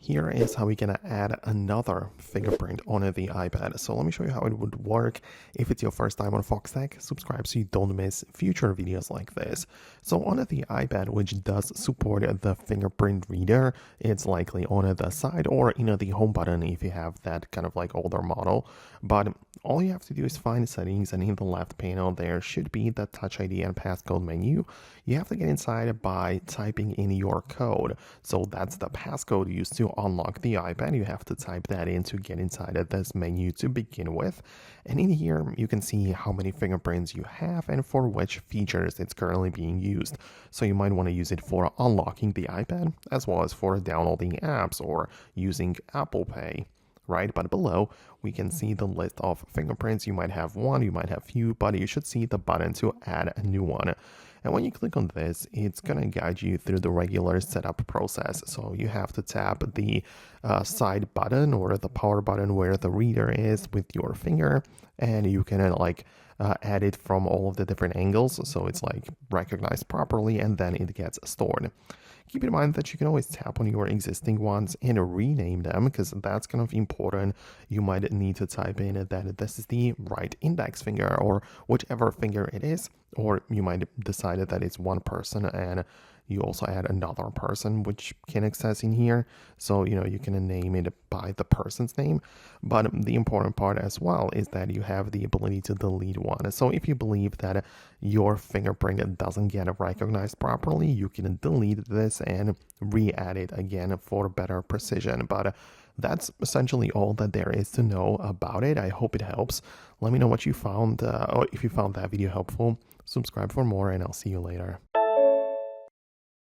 Here is how we can add another fingerprint on the iPad. So let me show you how it would work. If it's your first time on Foxtecc, subscribe so you don't miss future videos like this. So on the iPad, which does support the fingerprint reader, it's likely on the side or the home button if you have that kind of like older model. But all you have to do is find settings, and in the left panel there should be the Touch ID and passcode menu. You have to get inside by typing in your code. So that's the passcode used to unlock the iPad. You have to type that in to get inside of this menu to begin with. And in here, you can see how many fingerprints you have and for which features it's currently being used. So you might want to use it for unlocking the iPad, as well as for downloading apps or using Apple Pay. Right, but below we can see the list of fingerprints. You might have one, you might have few, but you should see the button to add a new one. And when you click on this, it's going to guide you through the regular setup process. So you have to tap the side button or the power button where the reader is with your finger, and you can add it from all of the different angles. So it's like recognized properly, and then it gets stored. Keep in mind that you can always tap on your existing ones and rename them, because that's kind of important. You might need to type in that this is the right index finger or whichever finger it is, or you might decide that it's one person and you also add another person which can access in here. So you can name it by the person's name, but the important part as well is that you have the ability to delete one. So if you believe that your fingerprint doesn't get recognized properly, you can delete this and re-add it again for better precision. But that's essentially all that there is to know about it. I hope it helps. Let me know what you found, or if you found that video helpful. Subscribe for more, and I'll see you later.